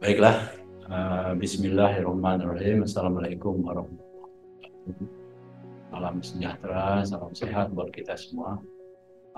Baiklah, Bismillahirrahmanirrahim. Assalamualaikum warahmatullahi wabarakatuh. Salam sejahtera, salam sehat buat kita semua.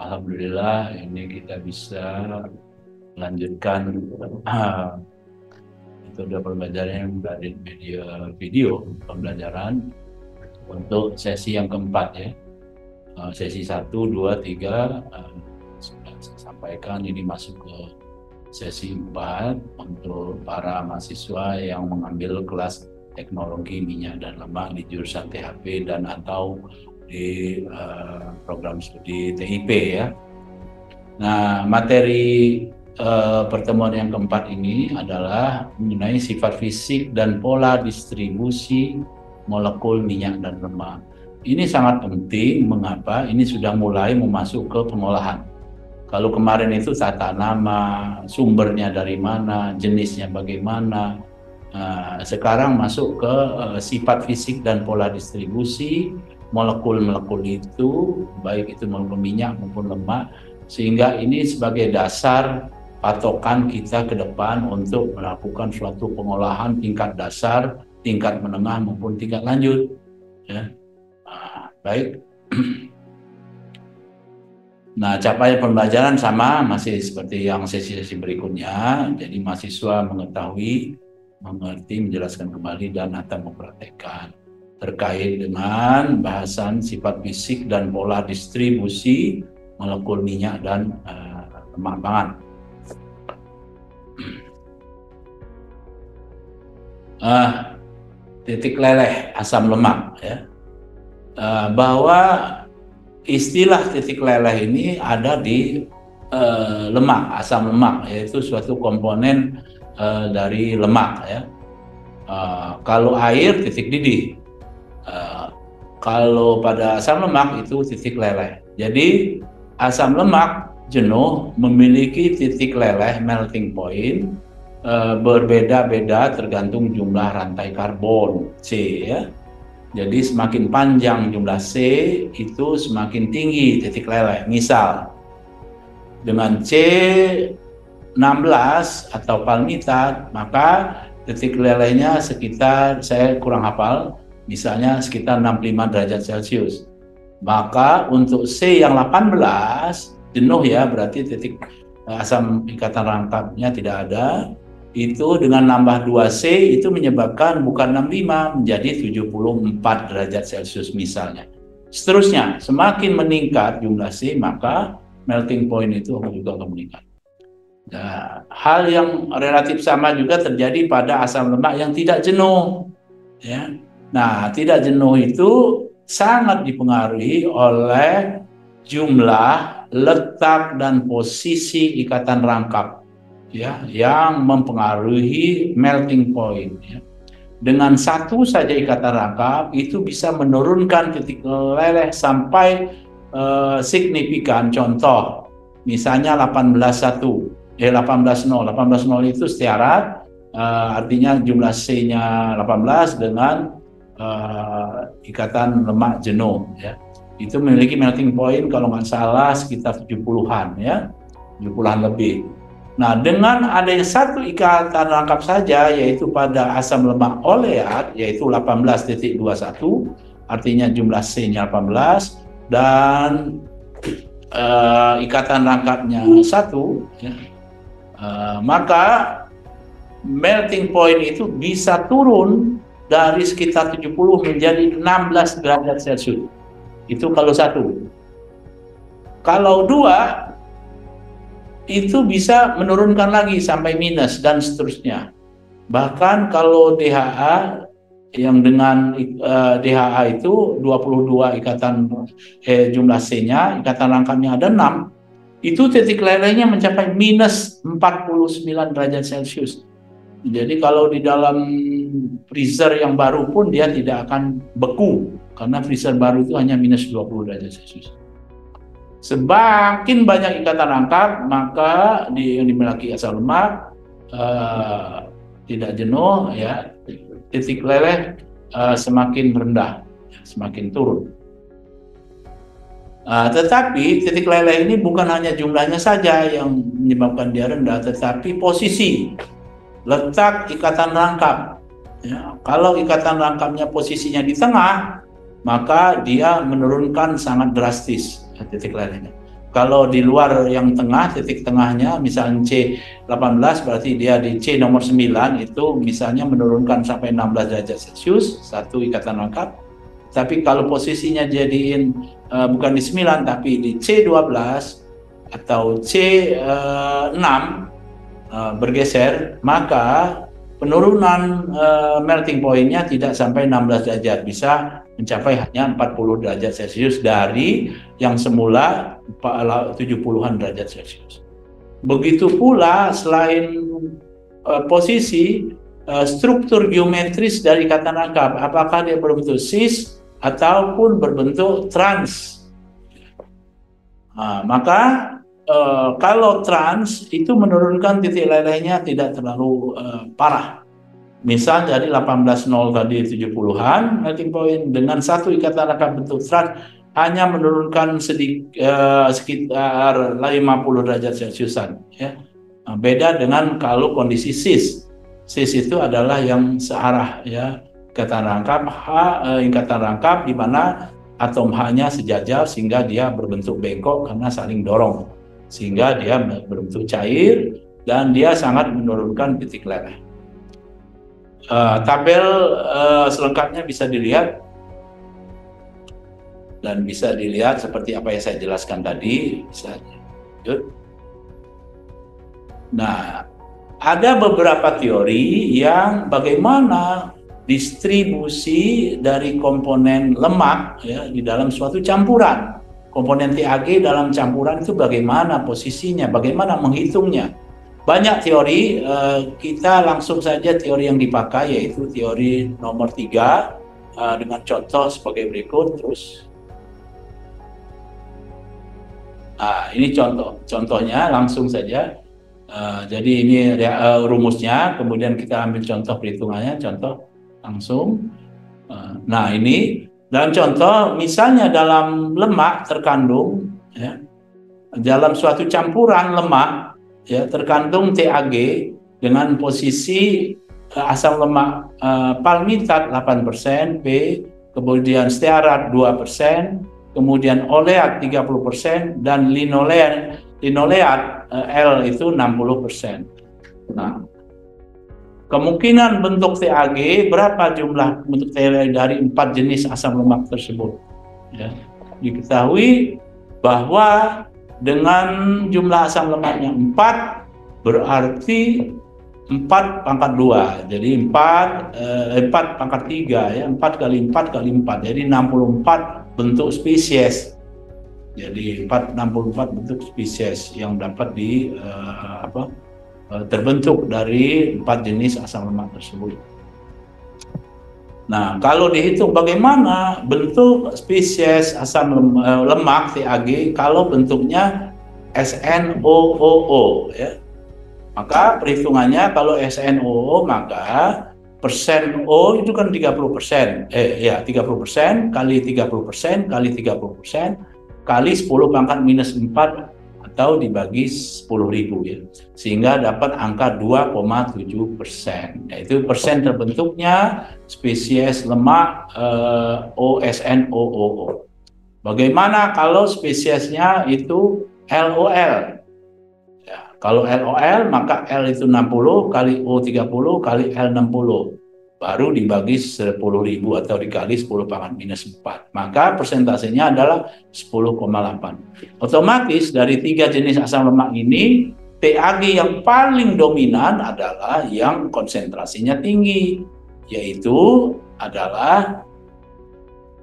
Alhamdulillah, ini kita bisa melanjutkan metode pembelajaran dari media video pembelajaran untuk sesi yang keempat ya. Sesi 1, 2, 3 sudah saya sampaikan, ini masuk ke sesi 4 untuk para mahasiswa yang mengambil kelas teknologi minyak dan lemak di jurusan THP dan atau di program studi TIP ya. Nah, materi pertemuan yang keempat ini adalah mengenai sifat fisik dan pola distribusi molekul minyak dan lemak. Ini sangat penting. Mengapa? Ini sudah mulai memasuk ke pengolahan. Kalau kemarin itu tata nama, sumbernya dari mana, jenisnya bagaimana. Sekarang masuk ke sifat fisik dan pola distribusi molekul-molekul itu, baik itu molekul minyak maupun lemak, sehingga ini sebagai dasar patokan kita ke depan untuk melakukan suatu pengolahan tingkat dasar, tingkat menengah maupun tingkat lanjut. Ya. Baik. Nah, capaian pembelajaran sama masih seperti yang sesi-sesi berikutnya. Jadi mahasiswa mengetahui, mengerti, menjelaskan kembali dan atau mempraktekkan terkait dengan bahasan sifat fisik dan pola distribusi molekul minyak dan lemak pangan. Titik leleh asam lemak ya. Bahwa istilah titik leleh ini ada di lemak, asam lemak, yaitu suatu komponen dari lemak ya. Kalau air titik didih, kalau pada asam lemak itu titik leleh. Jadi asam lemak jenuh memiliki titik leleh melting point berbeda-beda tergantung jumlah rantai karbon C ya. Jadi semakin panjang jumlah C itu semakin tinggi titik leleh. Misal dengan C16 atau palmitat, maka titik lelehnya sekitar, saya kurang hafal, misalnya sekitar 65 derajat Celcius. Maka untuk C yang 18 jenuh ya, berarti titik asam ikatan rangkapnya tidak ada. Itu dengan nambah 2C itu menyebabkan bukan 65 menjadi 74 derajat Celcius misalnya. Seterusnya, semakin meningkat jumlah C, maka melting point itu juga akan meningkat. Nah, hal yang relatif sama juga terjadi pada asam lemak yang tidak jenuh. Ya. Nah, tidak jenuh itu sangat dipengaruhi oleh jumlah, letak, dan posisi ikatan rangkap. Ya, yang mempengaruhi melting point. Ya. Dengan satu saja ikatan rangkap itu bisa menurunkan titik leleh sampai signifikan. Contoh, misalnya 18,0 itu setiarat, artinya jumlah C-nya 18 dengan ikatan lemak jenuh. Ya. Itu memiliki melting point kalau nggak salah sekitar 70-an ya, 70-an lebih. Nah, dengan adanya satu ikatan rangkap saja, yaitu pada asam lemak oleat, yaitu 18,21, artinya jumlah C-nya 18, dan ikatan rangkapnya 1, ya, maka melting point itu bisa turun dari sekitar 70 menjadi 16 derajat Celcius. Itu kalau 1. Kalau 2, itu bisa menurunkan lagi sampai minus dan seterusnya. Bahkan kalau DHA yang dengan DHA itu 22 ikatan jumlah C-nya, ikatan rangkapnya ada 6, itu titik lelehnya mencapai minus 49 derajat Celcius. Jadi kalau di dalam freezer yang baru pun dia tidak akan beku, karena freezer baru itu hanya minus 20 derajat Celcius. Semakin banyak ikatan rangkap, maka yang dimiliki asam lemak tidak jenuh, ya, titik leleh semakin rendah, semakin turun. Tetapi titik leleh ini bukan hanya jumlahnya saja yang menyebabkan dia rendah, tetapi posisi. letak ikatan rangkap. Ya, kalau ikatan rangkapnya posisinya di tengah, maka dia menurunkan sangat drastis titik lelehnya. Kalau di luar yang tengah, titik tengahnya misalnya C18, berarti dia di C nomor 9 itu misalnya menurunkan sampai 16 derajat Celcius satu ikatan rangkap. Tapi kalau posisinya jadiin bukan di 9 tapi di C12 atau C6 bergeser, maka penurunan melting point-nya tidak sampai 16 derajat, bisa mencapai hanya 40 derajat Celcius dari yang semula 70-an derajat Celcius. Begitu pula selain posisi struktur geometris dari ikatan rangkap, apakah dia berbentuk cis ataupun berbentuk trans. Maka kalau trans itu menurunkan titik lelehnya tidak terlalu parah. Misal dari 18,0 tadi 70-an melting point dengan satu ikatan rangkap bentuk trans hanya menurunkan sekitar 50 derajat Celciusan. Ya. Beda dengan kalau kondisi cis. Cis itu adalah yang searah, ya, ikatan rangkap di mana atom H-nya sejajar sehingga dia berbentuk bengkok karena saling dorong, sehingga dia berbentuk cair dan dia sangat menurunkan titik leleh. Tabel selengkapnya bisa dilihat dan bisa dilihat seperti apa yang saya jelaskan tadi. Bisa lanjut. Nah, ada beberapa teori yang bagaimana distribusi dari komponen lemak, ya, di dalam suatu campuran. Komponen TAG dalam campuran itu bagaimana posisinya, bagaimana menghitungnya. Banyak teori, kita langsung saja teori yang dipakai yaitu teori nomor 3 dengan contoh sebagai berikut. Terus ini contohnya langsung saja. Jadi ini rumusnya, kemudian kita ambil contoh perhitungannya, contoh langsung. Nah, ini dalam contoh, misalnya dalam lemak terkandung, ya, dalam suatu campuran lemak, ya, terkandung TAG dengan posisi asam lemak palmitat 8%, P, kemudian stearat 2%, kemudian oleat 30%, dan linoleat L itu 60%. Nah, kemungkinan bentuk TAG berapa jumlah bentuk TAG dari 4 jenis asam lemak tersebut? Ya, diketahui bahwa dengan jumlah asam lemaknya 4 berarti 4 pangkat 2, jadi 4 pangkat 3, ya, 4 kali 4 kali 4, jadi 64 bentuk spesies. Jadi 64 bentuk spesies yang dapat terbentuk dari 4 jenis asam lemak tersebut. Nah, kalau dihitung bagaimana bentuk spesies asam lemak TAG kalau bentuknya SNOOO, ya. Maka perhitungannya kalau SNOO maka persen O itu kan 30%. 30% kali 30% kali 30% kali 10 pangkat minus 4 atau dibagi 10.000, ya, sehingga dapat angka 2,7%. Yaitu persen terbentuknya spesies lemak OSNOO. Bagaimana kalau spesiesnya itu LOL? Ya, kalau LOL maka L itu 60 kali O 30 kali L 60. Baru dibagi 10.000 atau dikali 10 pangkat minus 4. Maka persentasenya adalah 10,8. Otomatis dari 3 jenis asam lemak ini, TAG yang paling dominan adalah yang konsentrasinya tinggi, yaitu adalah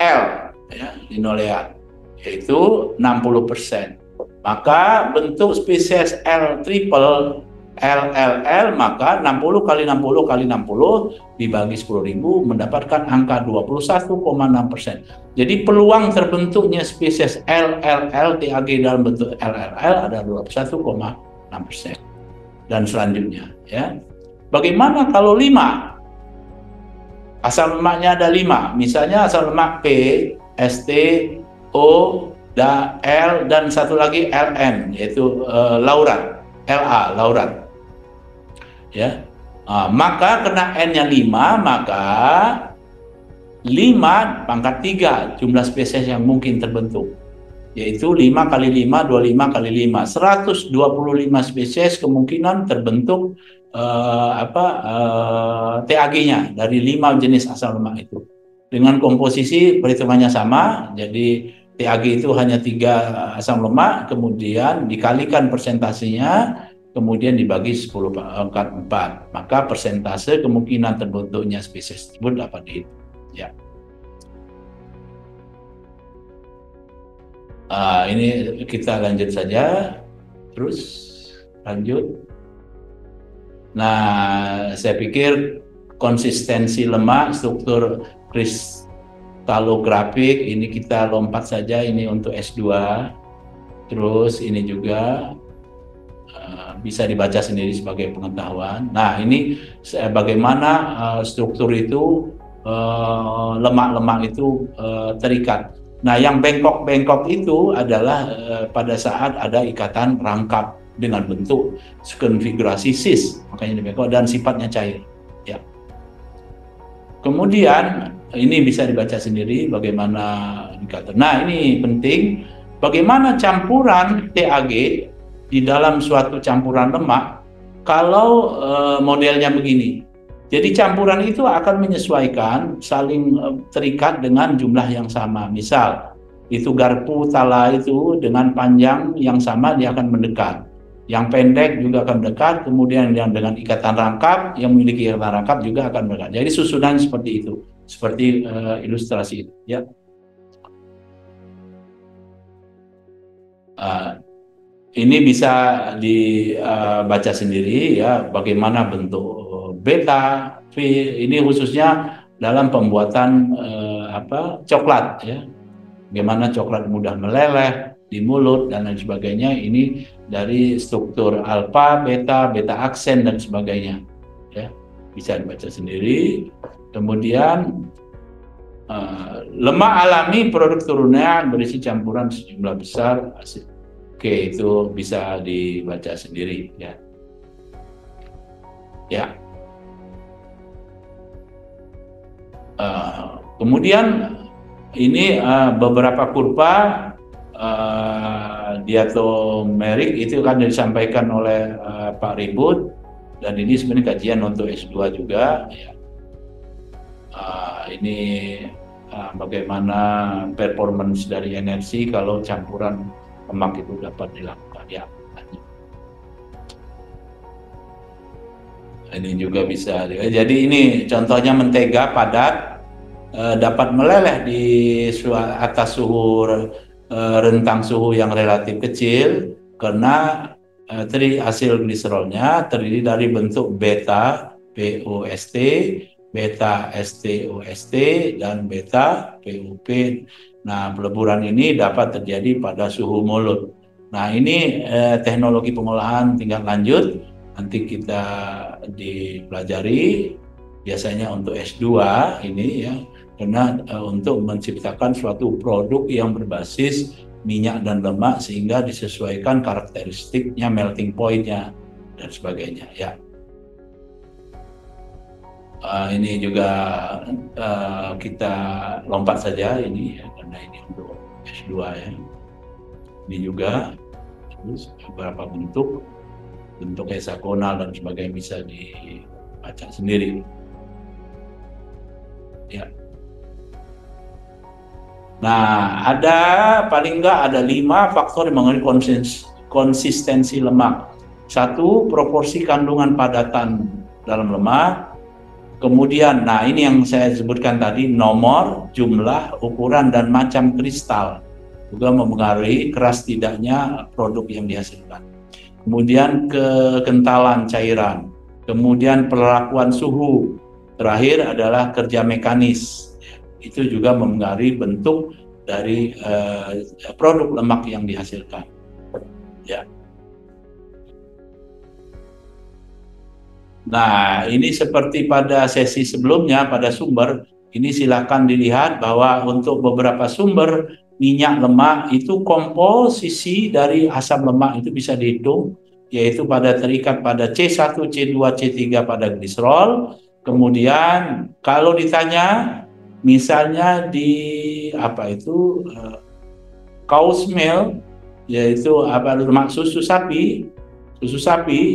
L, ya, linoleat, yaitu 60%. Maka bentuk spesies L triple LLL maka 60 kali 60 kali 60 dibagi 10.000 mendapatkan angka 21,6%. Jadi peluang terbentuknya spesies LLL TAG dalam bentuk LLL ada 21,6%. Dan selanjutnya, ya. Bagaimana kalau 5? Asam lemaknya ada 5. Misalnya asam lemak P, ST, O, L dan satu lagi LN yaitu laurat, LA laurat. Ya, Maka kena N-nya 5, maka 5 pangkat 3 jumlah spesies yang mungkin terbentuk, yaitu 5 kali 5, 25 kali 5, 125 spesies kemungkinan terbentuk TAG-nya dari 5 jenis asam lemak itu. Dengan komposisi perhitungannya sama, jadi TAG itu hanya 3 asam lemak, kemudian dikalikan persentasenya, kemudian dibagi 10 pangkat 4, maka persentase kemungkinan terbentuknya spesies tersebut dapat dihitung. Ya. Ini kita lanjut saja, terus lanjut. Nah, saya pikir konsistensi lemak, struktur kristalografik, ini kita lompat saja, ini untuk S2. Terus ini juga bisa dibaca sendiri sebagai pengetahuan. Nah, ini bagaimana struktur itu, lemak-lemak itu terikat. Nah, yang bengkok-bengkok itu adalah pada saat ada ikatan rangkap dengan bentuk konfigurasi cis, makanya bengkok dan sifatnya cair. Ya. Kemudian ini bisa dibaca sendiri bagaimana indikator. Nah, ini penting, bagaimana campuran TAG di dalam suatu campuran lemak kalau modelnya begini. Jadi campuran itu akan menyesuaikan, saling terikat dengan jumlah yang sama. Misal, itu garpu tala itu dengan panjang yang sama dia akan mendekat. Yang pendek juga akan mendekat, kemudian yang dengan ikatan rangkap, yang memiliki ikatan rangkap juga akan mendekat. Jadi susunan seperti itu, seperti ilustrasi itu. Ya. Ini bisa dibaca sendiri ya, bagaimana bentuk beta, V, ini khususnya dalam pembuatan coklat ya. Bagaimana coklat mudah meleleh di mulut dan lain sebagainya, ini dari struktur alfa, beta, beta aksen dan sebagainya. Ya, bisa dibaca sendiri. Kemudian lemak alami produk turunnya berisi campuran sejumlah besar asid. Oke, itu bisa dibaca sendiri ya. Ya. Kemudian ini beberapa kurva diatomerik itu kan disampaikan oleh Pak Ribut, dan ini sebenarnya kajian untuk S2 juga. Ya. Ini bagaimana performance dari energi kalau campuran lemak itu dapat dilakukan ya. Ini juga bisa. Jadi ini contohnya mentega padat dapat meleleh di atas suhu rentang suhu yang relatif kecil karena triasilgliserolnya terdiri dari bentuk beta POST, beta STOST, dan beta PUP. Nah, peleburan ini dapat terjadi pada suhu mulut. Nah, ini teknologi pengolahan tingkat lanjut. Nanti kita dipelajari biasanya untuk S2 ini ya, karena untuk menciptakan suatu produk yang berbasis minyak dan lemak sehingga disesuaikan karakteristiknya, melting point-nya dan sebagainya ya. Ini juga kita lompat saja ini ya, karena ini untuk S2 ya. Ini juga terus beberapa bentuk heksagonal dan sebagainya bisa dibaca sendiri. Ya. Nah, paling enggak ada 5 faktor yang mengenai konsistensi lemak. 1, proporsi kandungan padatan dalam lemak. Kemudian, nah ini yang saya sebutkan tadi, nomor, jumlah, ukuran, dan macam kristal juga mempengaruhi keras tidaknya produk yang dihasilkan. Kemudian kekentalan cairan, kemudian perlakuan suhu, terakhir adalah kerja mekanis. Itu juga mempengaruhi bentuk dari produk lemak yang dihasilkan. Ya. Nah, ini seperti pada sesi sebelumnya pada sumber, ini silakan dilihat bahwa untuk beberapa sumber minyak lemak itu komposisi dari asam lemak itu bisa dihitung yaitu terikat pada C1, C2, C3 pada gliserol. Kemudian kalau ditanya misalnya di cow's milk, yaitu lemak susu sapi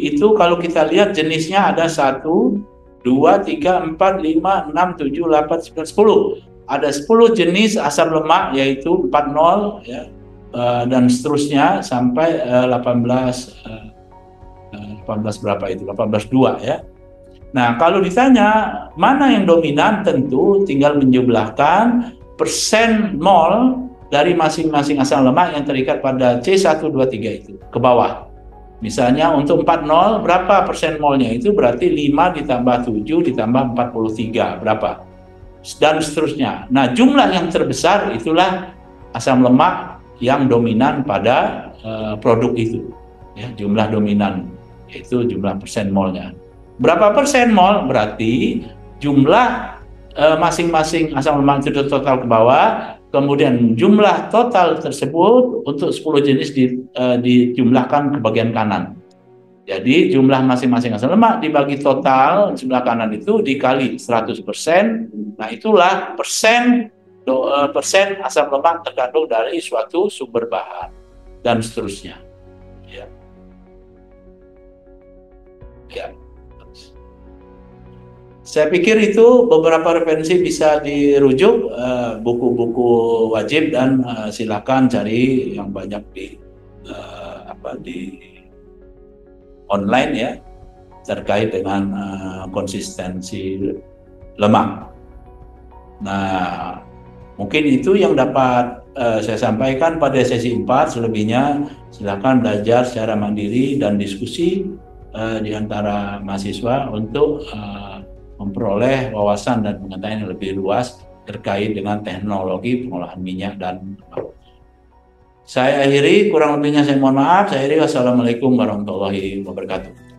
itu kalau kita lihat jenisnya ada 1, 2, 3, 4, 5, 6, 7, 8, 9, 10. Ada 10 jenis asam lemak, yaitu 40 ya, dan seterusnya sampai 18 berapa itu? 18,2 ya. Nah, kalau ditanya mana yang dominan, tentu tinggal menjumlahkan persen mol dari masing-masing asam lemak yang terikat pada C1, 2, 3 itu ke bawah. Misalnya untuk 40 berapa persen molnya, itu berarti 5 ditambah 7 ditambah 43 berapa, dan seterusnya. Nah, jumlah yang terbesar itulah asam lemak yang dominan pada produk itu ya, jumlah dominan yaitu jumlah persen molnya. Berapa persen mol berarti jumlah masing-masing asam lemak itu total ke bawah, kemudian jumlah total tersebut untuk 10 jenis dijumlahkan ke bagian kanan. Jadi jumlah masing-masing asam lemak dibagi total sebelah kanan itu dikali 100%. Nah, itulah persen asam lemak terkandung dari suatu sumber bahan dan seterusnya. Ya. Ya. Saya pikir itu beberapa referensi bisa dirujuk, buku-buku wajib, dan silakan cari yang banyak di online ya, terkait dengan konsistensi lemak. Nah, mungkin itu yang dapat saya sampaikan pada sesi 4. Selebihnya silakan belajar secara mandiri dan diskusi di antara mahasiswa untuk memperoleh wawasan dan pengetahuan yang lebih luas terkait dengan teknologi pengolahan minyak dan lemak. Saya akhiri, kurang lebihnya saya mohon maaf. Saya akhiri, wassalamualaikum warahmatullahi wabarakatuh.